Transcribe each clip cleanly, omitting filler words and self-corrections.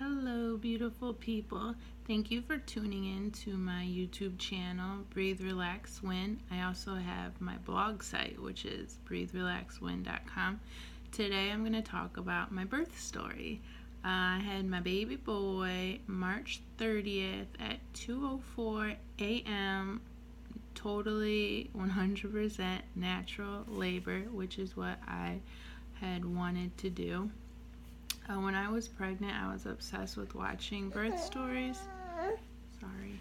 Hello, beautiful people. Thank you for tuning in to my YouTube channel, Breathe, Relax, Win. I also have my blog site, which is breatherelaxwin.com. Today I'm going to talk about my birth story. I had my baby boy March 30th at 2:04 a.m. Totally 100% natural labor, which is what I had wanted to do. When I was pregnant, I was obsessed with watching birth stories. Sorry.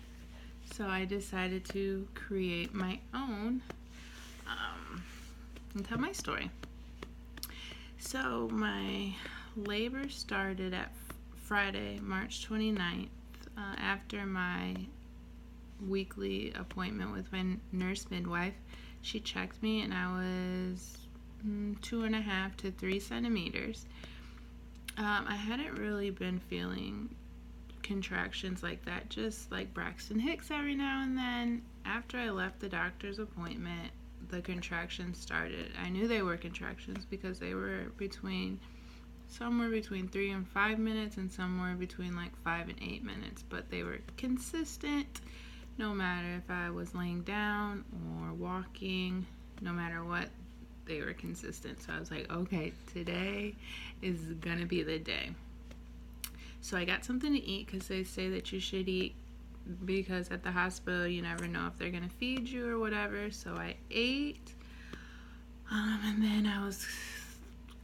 So I decided to create my own and tell my story. So my labor started at Friday, March 29th, after my weekly appointment with my nurse midwife. She checked me and I was 2.5 to 3 centimeters. I hadn't really been feeling contractions like that, just like Braxton Hicks every now and then. After I left the doctor's appointment, the contractions started. I knew they were contractions because they were somewhere between 3 and 5 minutes and somewhere between like 5 and 8 minutes, but they were consistent no matter if I was laying down or walking, no matter what. They were consistent. So I was like, okay, today is gonna be the day. So I got something to eat because they say that you should eat because at the hospital you never know if they're gonna feed you or whatever. So I ate, and then I was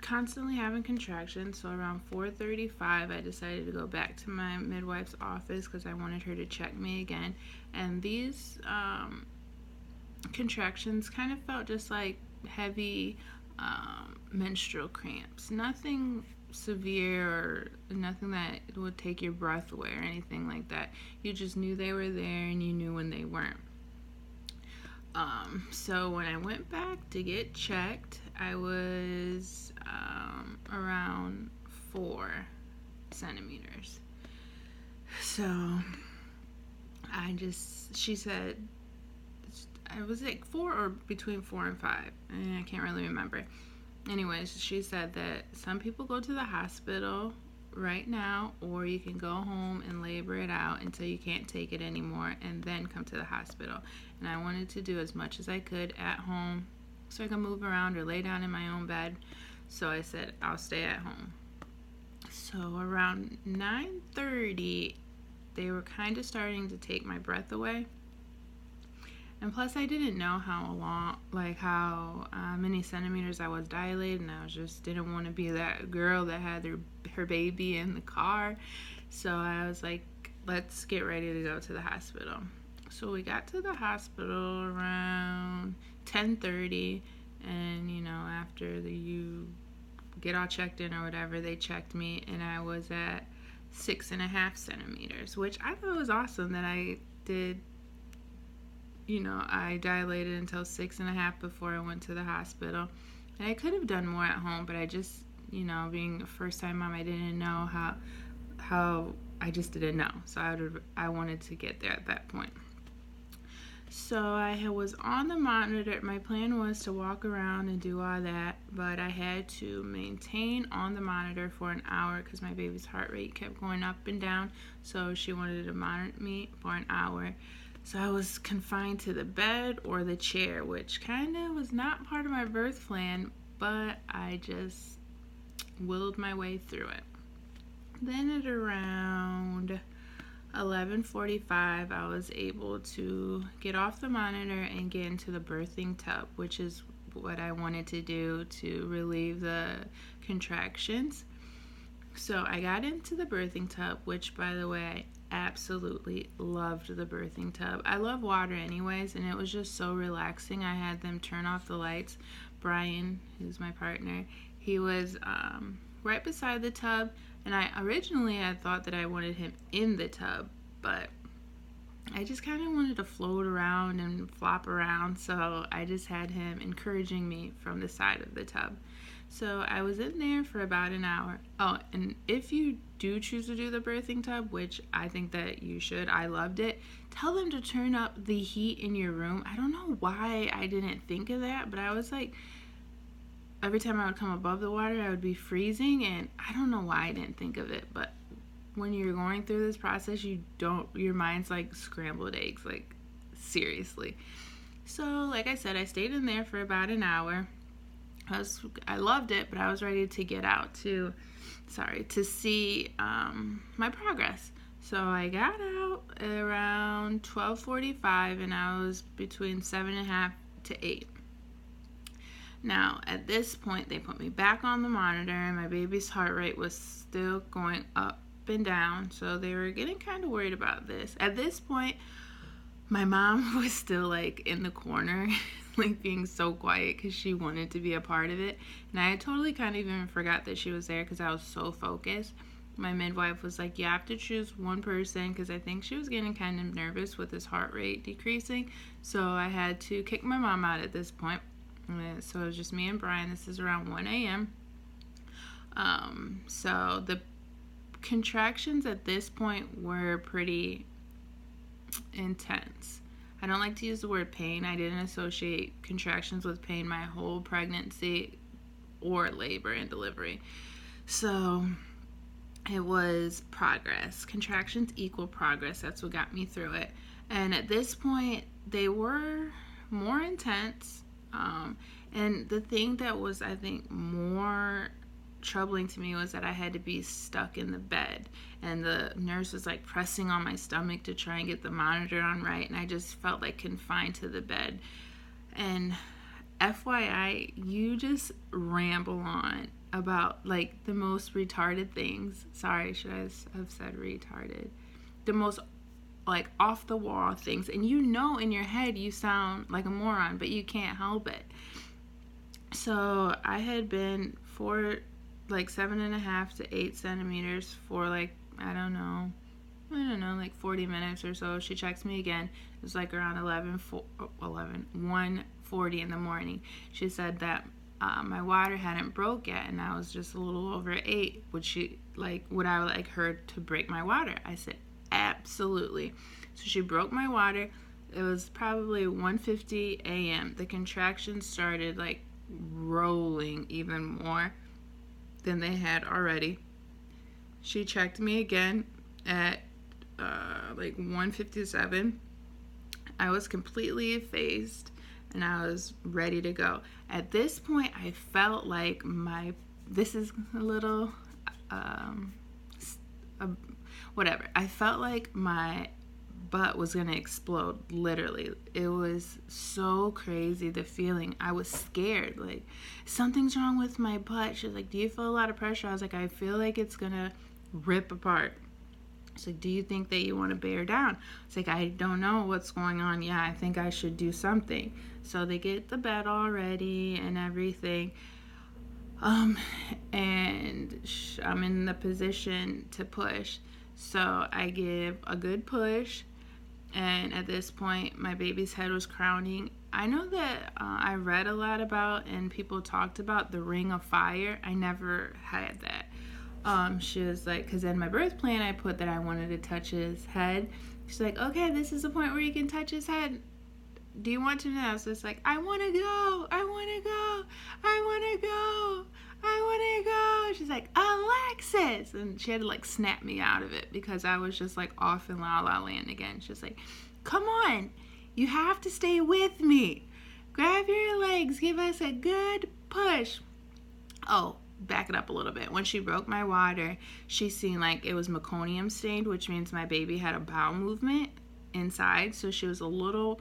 constantly having contractions. So around 4:35 I decided to go back to my midwife's office because I wanted her to check me again. And these contractions kind of felt just like heavy menstrual cramps. Nothing severe or nothing that would take your breath away or anything like that. You just knew they were there and you knew when they weren't. So when I went back to get checked, I was around 4 centimeters. So she said, I was like 4 or between 4 and 5. I can't really remember. Anyways, she said that some people go to the hospital right now, or you can go home and labor it out until you can't take it anymore and then come to the hospital. And I wanted to do as much as I could at home so I could move around or lay down in my own bed. So I said, I'll stay at home. So around 9:30, they were kind of starting to take my breath away. And plus, I didn't know how many centimeters I was dilated, and I just didn't want to be that girl that had her baby in the car. So I was like, let's get ready to go to the hospital. So we got to the hospital around 10:30, and after you get all checked in or whatever, they checked me, and I was at 6.5 centimeters, which I thought was awesome that I did. I dilated until 6.5 before I went to the hospital. And I could have done more at home, but I just, being a first-time mom, I didn't know how I just didn't know. So I wanted to get there at that point. So I was on the monitor. My plan was to walk around and do all that, but I had to maintain on the monitor for an hour because my baby's heart rate kept going up and down. So she wanted to monitor me for an hour. So I was confined to the bed or the chair, which kind of was not part of my birth plan, but I just willed my way through it. Then at around 11:45, I was able to get off the monitor and get into the birthing tub, which is what I wanted to do to relieve the contractions. So I got into the birthing tub, which, by the way, absolutely loved the birthing tub. I love water anyways, and it was just so relaxing. I had them turn off the lights. Brian, who's my partner, he was right beside the tub, and I thought that I wanted him in the tub, but I just kind of wanted to float around and flop around, so I just had him encouraging me from the side of the tub. So I was in there for about an hour. Oh, and if you do choose to do the birthing tub, which I think that you should, I loved it, tell them to turn up the heat in your room. I don't know why I didn't think of that, but I was like, every time I would come above the water, I would be freezing, and I don't know why I didn't think of it, but when you're going through this process, your mind's like scrambled eggs, like seriously. So, like I said, I stayed in there for about an hour. I loved it, but I was ready to get out to see my progress. So I got out around 12:45, and I was between 7.5 to 8. Now, at this point, they put me back on the monitor, and my baby's heart rate was still going up and down, so they were getting kind of worried about this. At this point, my mom was still like in the corner, like being so quiet because she wanted to be a part of it. And I totally kind of even forgot that she was there because I was so focused. My midwife was like, you have to choose one person, because I think she was getting kind of nervous with his heart rate decreasing. So I had to kick my mom out at this point. So it was just me and Brian. This is around 1 a.m. So the contractions at this point were pretty intense. I don't like to use the word pain. I didn't associate contractions with pain my whole pregnancy or labor and delivery. So it was progress. Contractions equal progress. That's what got me through it. And at this point, they were more intense. And the thing that was, I think, more troubling to me was that I had to be stuck in the bed, and the nurse was like pressing on my stomach to try and get the monitor on right, and I just felt like confined to the bed. And FYI, you just ramble on about like the most retarded things. Sorry, should I have said retarded? The most like off the wall things, and you know in your head you sound like a moron, but you can't help it. So I had been for like 7.5 to 8 centimeters for like I don't know, like 40 minutes or so. She checks me again. It was like around 1:40 in the morning. She said that my water hadn't broke yet, and I was just a little over 8. Would I like her to break my water? I said absolutely. So she broke my water. It was probably 1:50 a.m. The contractions started like rolling even more than they had already. She checked me again at like 1:57. I was completely effaced, and I was ready to go. At this point, I felt like this is a little whatever. I felt like my butt was gonna explode, literally. It was so crazy, the feeling. I was scared, like something's wrong with my butt. She was like, do you feel a lot of pressure? I was like, I feel like it's gonna rip apart. She's like, do you think that you want to bear down? It's like, I don't know what's going on. Yeah, I think I should do something. So they get the bed all ready and everything, and I'm in the position to push. So I give a good push, and at this point, my baby's head was crowning. I know that I read a lot about, and people talked about the ring of fire. I never had that. She was like, because in my birth plan, I put that I wanted to touch his head. She's like, okay, this is the point where you can touch his head. Do you want to know? So it's like, I want to go. I want to go. I want to go. I want to go. She's like, Alexis. And she had to like snap me out of it because I was just like off in La La Land again. She's like, come on. You have to stay with me. Grab your legs. Give us a good push. Oh, back it up a little bit. When she broke my water, she seen like it was meconium stained, which means my baby had a bowel movement inside. So she was a little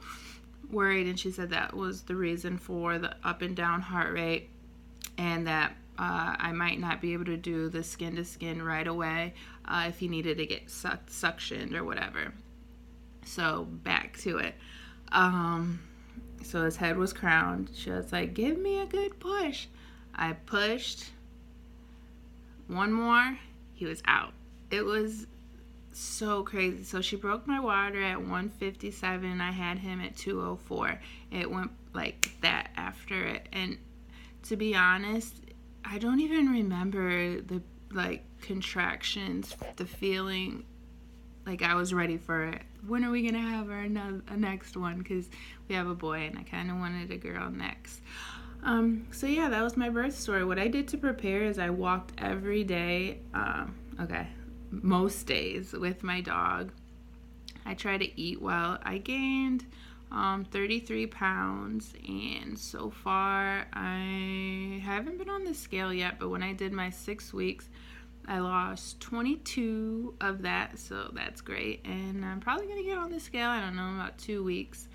worried, and she said that was the reason for the up and down heart rate, and that I might not be able to do the skin to skin right away if he needed to get suctioned or whatever. So back to it. So his head was crowned. She was like, give me a good push. I pushed. One more. He was out. It was so crazy. So she broke my water at 1:57. I had him at 2:04. It went like that after it. And to be honest, I don't even remember the like contractions, the feeling like I was ready for it. When are we gonna have a next one? Because we have a boy, and I kind of wanted a girl next. So yeah, that was my birth story. What I did to prepare is I walked every day. Okay, most days with my dog. I try to eat well. I gained 33 pounds, and so far I haven't been on the scale yet, but when I did my 6 weeks, I lost 22 of that, so that's great. And I'm probably going to get on the scale, I don't know, about 2 weeks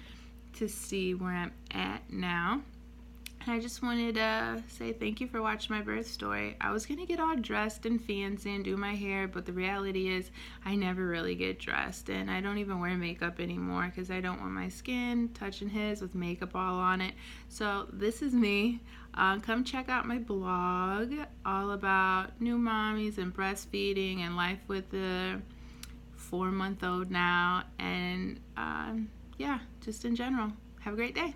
to see where I'm at now. I just wanted to say thank you for watching my birth story. I was going to get all dressed and fancy and do my hair, but the reality is I never really get dressed, and I don't even wear makeup anymore because I don't want my skin touching his with makeup all on it. So this is me. Come check out my blog all about new mommies and breastfeeding and life with the 4-month-old now, and yeah, just in general. Have a great day.